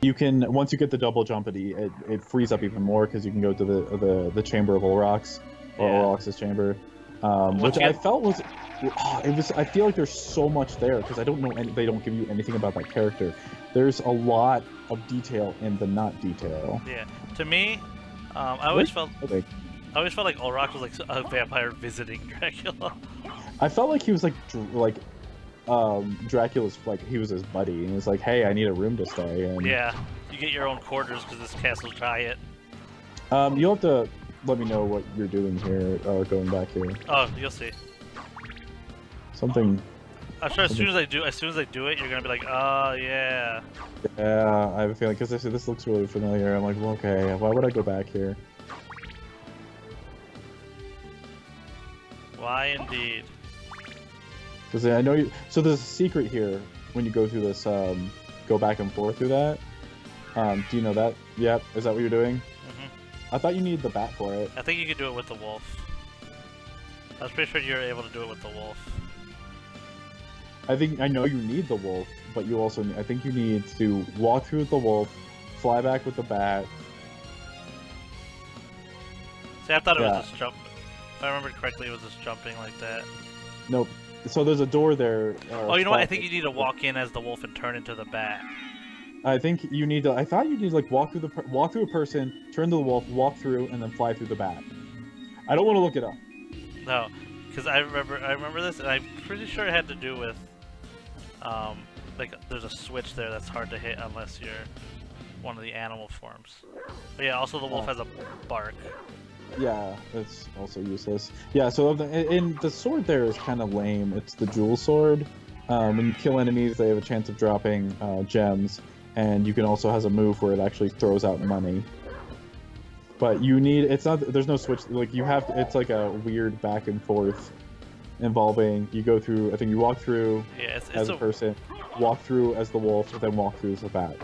You can once you get the double jump, it frees up even more because you can go to the chamber of Olrox or Yeah. Olrox's chamber, Once which you I get, felt was it was. I feel like there's so much there because I don't know any, they don't give you anything about that character. There's a lot of detail in the not detail. yeah. To me, Where's okay. I always felt like Olrox was like a vampire visiting Dracula. I felt like he was like Dracula's like he was his buddy and he was like, hey, I need a room to stay and Yeah, you get your own quarters because this castle's giant. you'll have to let me know what you're doing here going back here. Oh, you'll see. Something. I'm sure as soon as I do it, you're gonna be like, oh yeah. Yeah, I have a feeling because this looks really familiar. I'm like, well, okay, why would I go back here? Why indeed? Because I know you. So there's a secret here when you go through this. Go back and forth through that. Do you know that? Yep. Is that what you're doing? I thought you needed the bat for it. I think you could do it with the wolf. I was pretty sure you were able to do it with the wolf. I know you need the wolf, but you also I think you need to walk through with the wolf, fly back with the bat. See, I thought it was just jump. If I remember correctly, it was just jumping like that. Nope. So there's a door there. Oh, you know what? I think you need to walk in as the wolf and turn into the bat. I think you need to. I thought you need to like walk through a person, turn to the wolf, walk through, and then fly through the bat. I don't want to look it up. No, because I remember this, and I'm pretty sure it had to do with, like there's a switch there that's hard to hit unless you're one of the animal forms. But yeah, also the wolf has a bark. Yeah, it's also useless. Yeah, so and the sword there is kind of lame. It's the jewel sword. When you kill enemies, they have a chance of dropping gems, and you can also has a move where it actually throws out money. But you need it's not there's no switch like you have it's like a weird back and forth involving you go through I think you walk through as a person, walk through as the wolf, then walk through as a bat.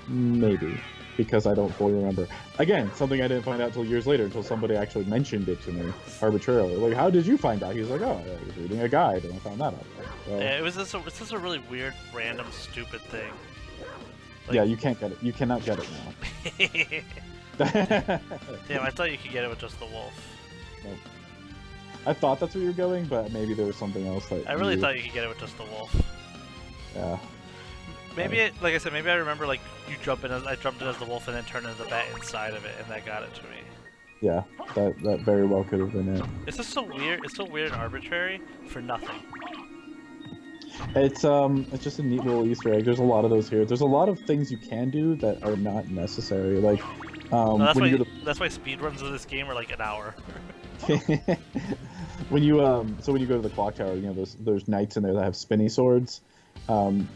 Maybe. Because I don't fully remember. Again, something I didn't find out until years later, until somebody actually mentioned it to me arbitrarily. Like, how did you find out? He was like, oh, I was reading a guide and I found that out. So, yeah, it's just a really weird, random, stupid thing. Like, yeah, you can't get it. You cannot get it now. Damn, I thought you could get it with just the wolf. Nope. I thought that's where you're going, but maybe there was something else that I really thought you could get it with just the wolf. Yeah. Maybe, like I said, maybe I remember like I jumped in as the wolf and then turned into the bat inside of it, and that got it to me. Yeah, that very well could have been it. It's just so weird. It's so weird and arbitrary for nothing. It's just a neat little Easter egg. There's a lot of those here. There's a lot of things you can do that are not necessary. Like, no, that's why speedruns of this game are like an hour. when you when you go to the clock tower, you know there's knights in there that have spinny swords.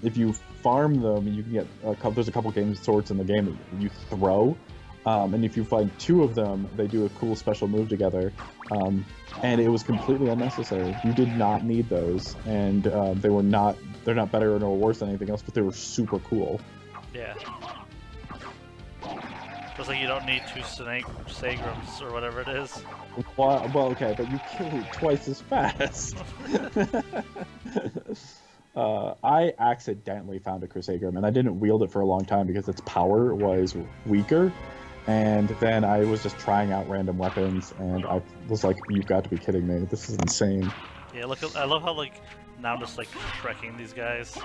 If you farm them, you can get there's a couple games swords in the game that you throw, and if you find 2 of them, they do a cool special move together, and it was completely unnecessary. You did not need those, and they're not better or worse than anything else, but they were super cool. Yeah. Just like you don't need 2 Sagrams or whatever it is. Well, okay, but you kill it twice as fast. I accidentally found a Crusagram, and I didn't wield it for a long time because its power was weaker. And then I was just trying out random weapons, and I was like, "You've got to be kidding me! This is insane." Yeah, look, I love how like now I'm just like shrekking these guys.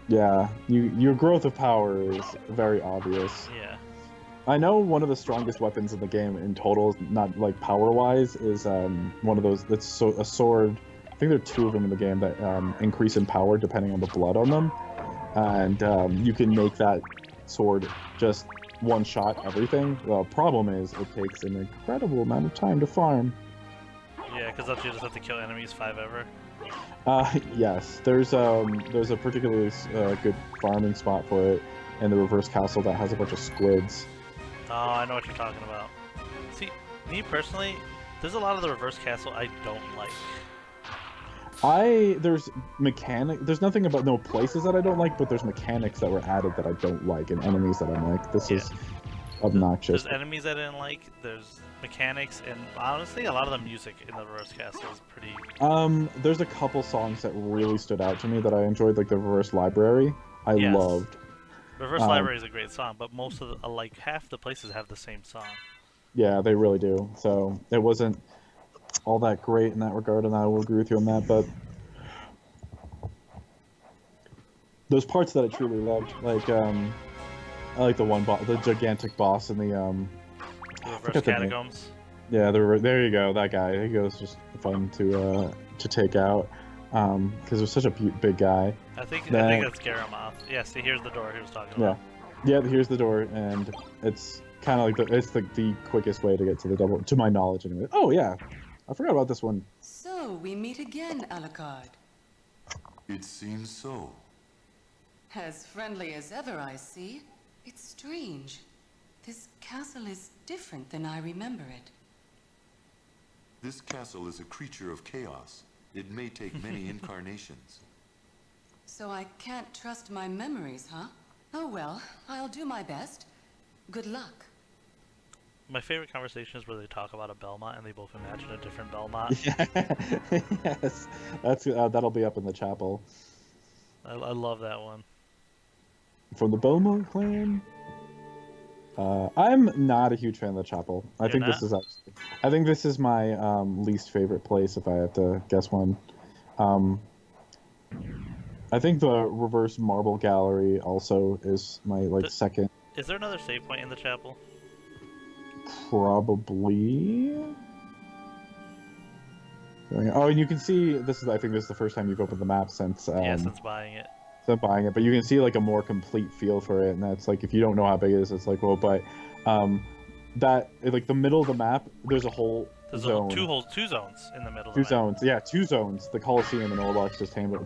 Yeah, your growth of power is very obvious. Yeah. I know one of the strongest weapons in the game in total, not like power-wise, is one of those. That's a sword. I think there are 2 of them in the game that increase in power depending on the blood on them, and you can make that sword just one-shot everything. The problem is it takes an incredible amount of time to farm. Yeah, because don't you just have to kill enemies 5 ever? Yes, there's a particularly good farming spot for it in the reverse castle that has a bunch of squids. Oh, I know what you're talking about. See, me personally, there's a lot of the reverse castle I don't like. There's nothing about no places that I don't like, but there's mechanics that were added that I don't like, and enemies that I'm like, this is obnoxious. There's enemies I didn't like, there's mechanics, and honestly, a lot of the music in the reverse castle is pretty... There's a couple songs that really stood out to me that I enjoyed, like the reverse library. I loved. Reverse Library is a great song, but most of the, like half the places have the same song. Yeah, they really do. So it wasn't all that great in that regard, and I will agree with you on that. But those parts that I truly loved, like I like the one boss, the gigantic boss in the The Reverse Catacombs. Yeah, there you go. That guy, he was just fun to take out because it was such a big guy. I think that's Garamoth. Yeah, see, here's the door he was talking about. Yeah, here's the door, and it's kind of like it's the quickest way to get to the double, to my knowledge anyway. Oh yeah, I forgot about this one. So we meet again, Alucard. It seems so. As friendly as ever, I see. It's strange. This castle is different than I remember it. This castle is a creature of chaos. It may take many incarnations. So I can't trust my memories, huh? Oh well, I'll do my best. Good luck. My favorite conversation is where they talk about a Belmont and they both imagine a different Belmont. Yes, that's that'll be up in the chapel. I love that one. From the Belmont clan. I'm not a huge fan of the chapel. I think this is my least favorite place if I have to guess one. I think the reverse marble gallery also is my second. Is there another save point in the chapel? Probably. Oh, and you can see this is. I think this is the first time you've opened the map since. Since buying it. Since buying it, but you can see like a more complete feel for it, and that's like if you don't know how big it is, it's like well, but that like the middle of the map, there's a whole zone. Two zones in the middle. Two zones, yeah, two zones. The Colosseum and Orlox's chamber,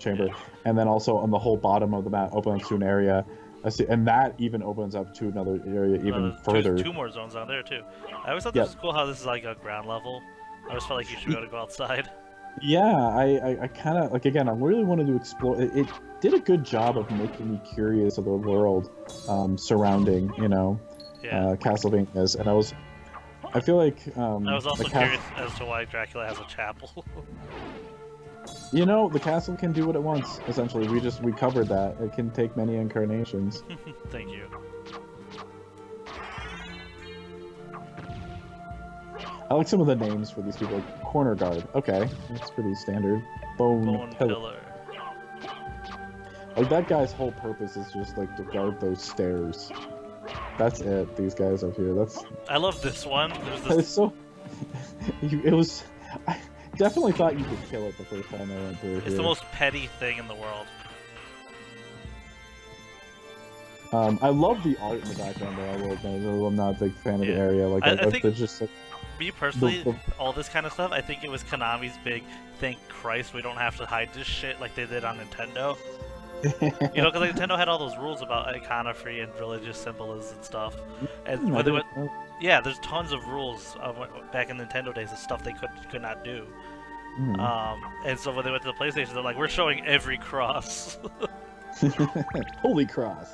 and then also on the whole bottom of the map opens to an area. And that even opens up to another area even further. Two more zones on there too. I always thought this was cool how this is like a ground level. I always felt like you should go outside. Yeah, I kind of like again. I really wanted to explore. It did a good job of making me curious of the world surrounding, Castlevania, and I feel like I was also curious as to why Dracula has a chapel. The castle can do what it wants. Essentially, we covered that. It can take many incarnations. Thank you. I like some of the names for these people, like Corner Guard. Okay, that's pretty standard. Bone Pillar. Like that guy's whole purpose is just like to guard those stairs. That's it. These guys up here. I love this one. It's so. I definitely thought you could kill it the first time I went through. It's the most petty thing in the world. I love the art in the background though. I will admit, I'm not a big fan of the area. Like I think just like. Me personally, all this kind of stuff, I think it was Konami's big, thank Christ we don't have to hide this shit like they did on Nintendo. Because Nintendo had all those rules about icona-free and religious symbolism and stuff. And there's tons of rules back in Nintendo days of stuff they could not do. And so when they went to the PlayStation, they're like, we're showing every cross. Holy cross.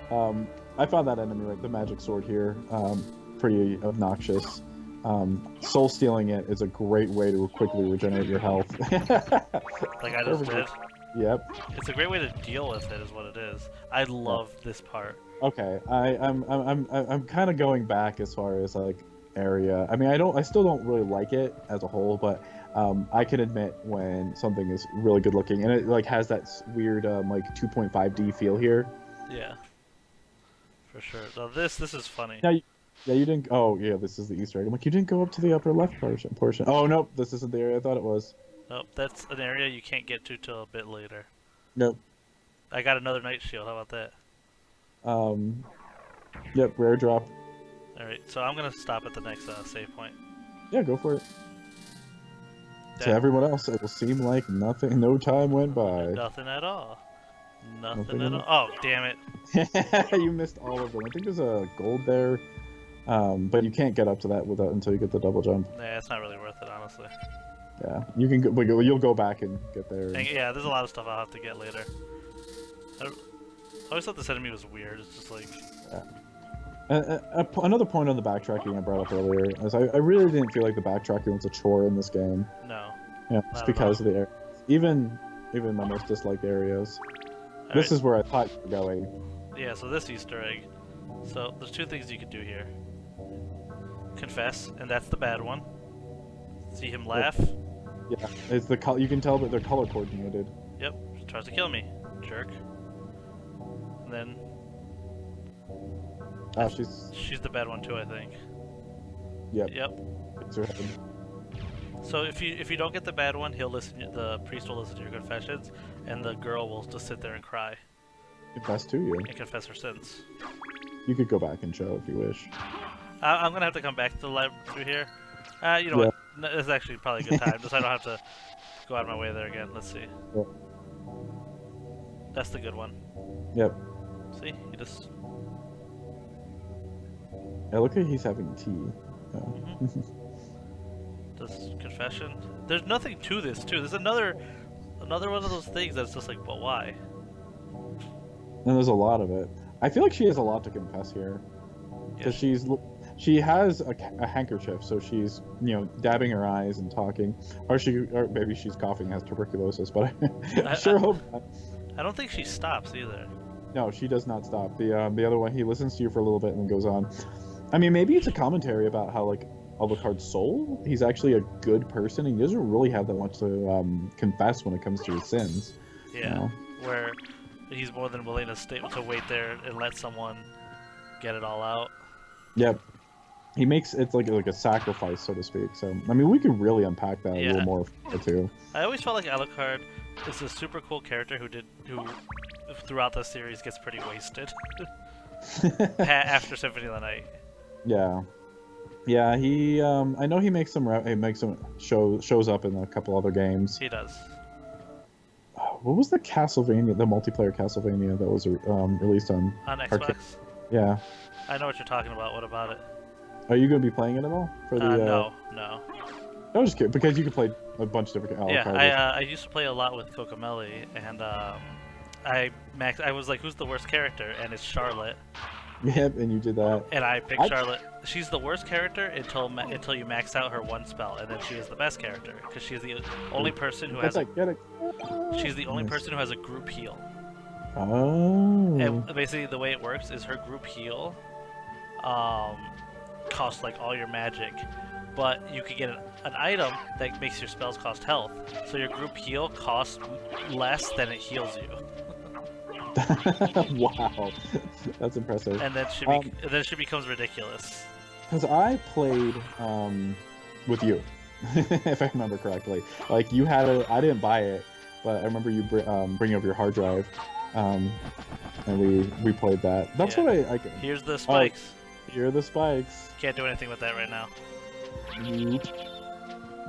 I found that enemy, right, the magic sword here, pretty obnoxious. Soul stealing it is a great way to quickly regenerate your health. Like I just did. Yep. It's a great way to deal with it, is what it is. I love this part. Okay, I'm kind of going back as far as like area. I mean, I still don't really like it as a whole, but I can admit when something is really good looking, and it like has that weird like 2.5D feel here. Yeah. For sure. So this is funny. Now, yeah, you didn't. Oh, yeah, this is the Easter egg. I'm like, you didn't go up to the upper left portion. Oh, nope, this isn't the area I thought it was. Nope, that's an area you can't get to till a bit later. Nope. I got another night shield. How about that? Yep, rare drop. Alright, so I'm gonna stop at the next save point. Yeah, go for it. To everyone else, it will seem like nothing, no time went by. Nothing at all. Nothing at all. Oh, damn it. You missed all of them. I think there's a gold there, but you can't get up to that until you get the double jump. Yeah, it's not really worth it, honestly. Yeah, you can go, you'll go back and get there. And yeah, there's a lot of stuff I'll have to get later. I always thought this enemy was weird. It's just like... Yeah. Another point on the backtracking I brought up earlier is I really didn't feel like the backtracking was a chore in this game. No. Yeah, it's because of the areas. Even my most disliked areas. This is where I thought you were going. Yeah, so this Easter egg. So there's two things you could do here. Confess, and that's the bad one. See him laugh. Yeah, it's the you can tell that they're color coordinated. Yep, she tries to kill me, jerk. And then Oh, she's the bad one too, I think. Yep. Yep. It's her head. So if you don't get the bad one, he'll listen. The priest will listen to your confessions, and the girl will just sit there and cry Confess to you. and confess her sins. You could go back and show if you wish. I'm gonna have to come back to the library through here. You know what? No, this is actually probably a good time, just so I don't have to go out of my way there again. Let's see. Yep. That's the good one. Yep. See, you just. I look like he's having tea. Oh. This confession. There's nothing to this too. There's another one of those things that's just like, but why? And there's a lot of it. I feel like she has a lot to confess here, because Yeah. she has a handkerchief, so she's dabbing her eyes and talking, or maybe she's coughing, has tuberculosis, but I sure hope not. I don't think she stops either. No, she does not stop. The other one, he listens to you for a little bit and then goes on. I mean, maybe it's a commentary about how like Alucard's soul. He's actually a good person, and he doesn't really have that much to confess when it comes to his sins. Yeah, where he's more than willing to wait there and let someone get it all out. Yep. He makes it's like a sacrifice, so to speak. So I mean, we could really unpack that a little more too. I always felt like Alucard is a super cool character who throughout the series gets pretty wasted after Symphony of the Night. Yeah. Yeah, he I know he makes some shows up in a couple other games. He does. What was the multiplayer Castlevania that was released on Xbox? Arcade? Yeah. I know what you're talking about. What about it? Are you going to be playing it at all? For the, no. I was just kidding, because you could play a bunch of different Alucard. Yeah, I used to play a lot with Cocomelli, and I was like, who's the worst character? And it's Charlotte. Yep, and you did that. And I picked Charlotte. She's the worst character until you max out her one spell, and then she is the best character because she's the only person who has. She's the only person who has a group heal. Oh. And basically, the way it works is her group heal, costs like all your magic, but you could get an item that makes your spells cost health. So your group heal costs less than it heals you. Wow, that's impressive. And then she becomes ridiculous. Because I played with you, if I remember correctly. Like you had I didn't buy it, but I remember you bring over your hard drive, and we played that. That's what I. Here's the spikes. Here are the spikes. Can't do anything with that right now.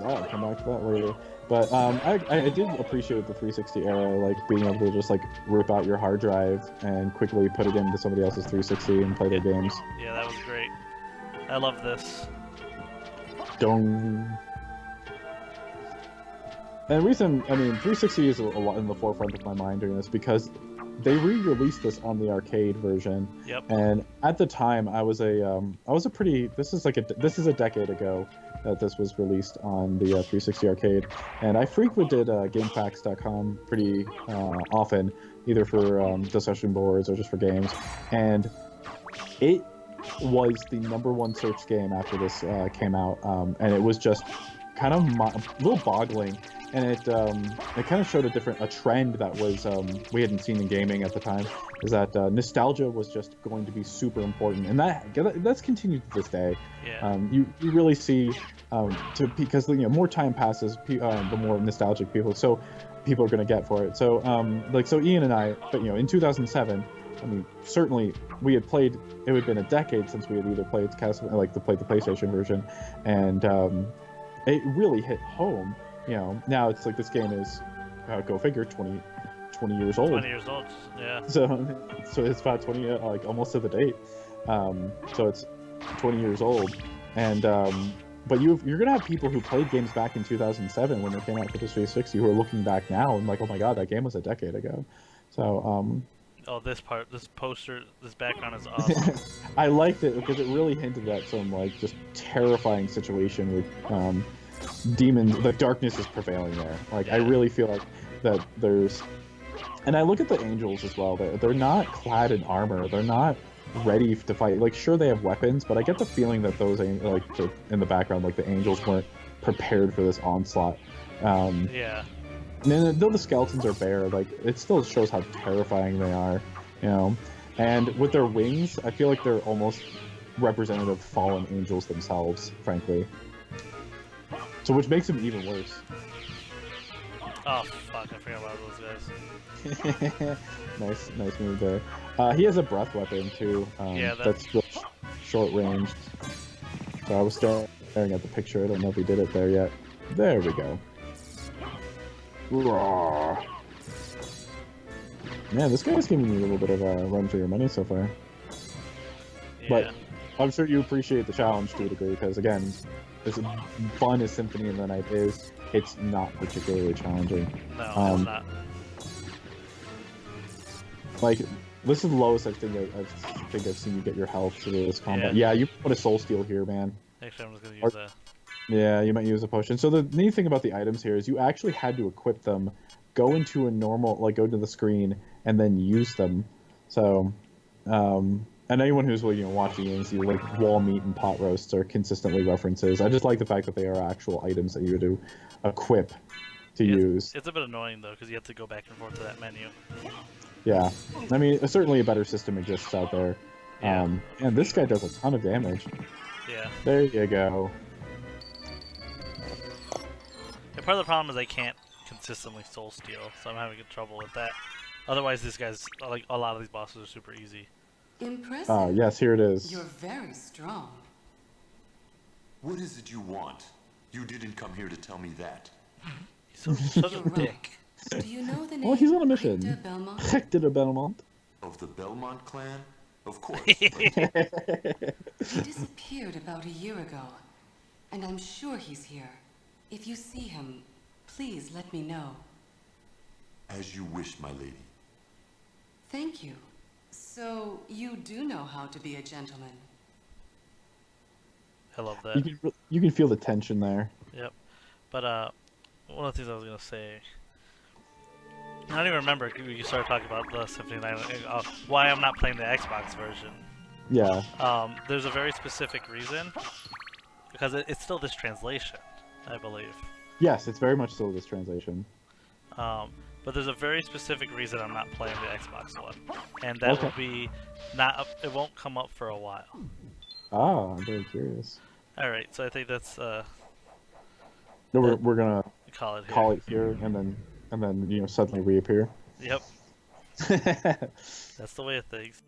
I'll come back to that later. But I did appreciate the 360 era, like being able to just like rip out your hard drive and quickly put it into somebody else's 360 and play their games. Yeah, that was great. I love this. Dong. And the reason, 360 is a lot in the forefront of my mind during this because they re-released this on the arcade version. Yep. And at the time, this is a decade ago that this was released on the 360 arcade, and I frequented GameFAQs.com pretty often, either for discussion boards or just for games, and it was the #1 search game after this came out, and it was just kind of a little boggling. And it kind of showed a trend that was we hadn't seen in gaming at the time, is that nostalgia was just going to be super important, and that's continued to this day. Yeah. You really see because more time passes, the more nostalgic people are going to get for it. So so Ian and I, but in 2007, certainly we had played. It had been a decade since we had either played played the PlayStation version, and it really hit home. Now it's like this game is, go figure, 20 years old. 20 years old, yeah. So it's about 20, almost to the date. So it's 20 years old, and but you're gonna have people who played games back in 2007 when they came out for the 360 who are looking back now and like, oh my god, that game was a decade ago. So oh, this poster, this background is awesome. I liked it because it really hinted at some just terrifying situation with demons. The darkness is prevailing there. I really feel like that there's And I look at the angels as well. They're not clad in armor. They're not ready to fight. Like, sure, they have weapons, but I get the feeling that those in the background, like the angels weren't prepared for this onslaught. Yeah. And then, though the skeletons are bare, like it still shows how terrifying they are, you know. And with their wings, I feel like they're almost representative of fallen angels themselves, frankly. So which makes them even worse. Oh fuck! I forgot about those guys. nice move there. He has a breath weapon too. Yeah, that's real short ranged. So I was staring at the picture. I don't know if he did it there yet. There we go. Rawr. Man, this guy's giving you a little bit of a run for your money so far. Yeah. But I'm sure you appreciate the challenge to a degree, because again, as fun as Symphony of the Night is, it's not particularly challenging. No, it's not. Like, this is the lowest I think I've seen you get your health through this combat. Yeah, you put a soul steal here, man. Actually, I'm just gonna use a... Yeah, you might use a potion. So the neat thing about the items here is you actually had to equip them, go into a normal, like go to the screen, and then use them. So, and anyone who's watching and see like wall meat and pot roasts are consistently references. I just like the fact that they are actual items that you had to equip to use. It's a bit annoying though, because you have to go back and forth to that menu. Yeah, I mean, certainly a better system exists out there. Yeah. And this guy does a ton of damage. Yeah. There you go. Yeah, part of the problem is I can't consistently soul steal, so I'm having trouble with that. Otherwise, these guys, like a lot of these bosses, are super easy. Impressive. Yes, here it is. You're very strong. What is it you want? You didn't come here to tell me that. He's such a You're right. dick. Do you know the name? Well, he's on a mission. Hector Belmont? Hector de Belmont. Of the Belmont clan? Of course. He disappeared about a year ago, and I'm sure he's here. If you see him, please let me know. As you wish, my lady. Thank you. So, you do know how to be a gentleman. I love that. You can feel the tension there. Yep. But one of the things I was gonna say, I don't even remember you started talking about the Symphony Night, why I'm not playing the Xbox version. Yeah. There's a very specific reason, because it's still this translation, I believe. Yes, it's very much still this translation. But there's a very specific reason I'm not playing the Xbox one, and that will be it won't come up for a while. Ah, I'm very curious. All right, so I think that's No, we're gonna call it here. call it here, and then suddenly reappear. Yep. That's the way of things.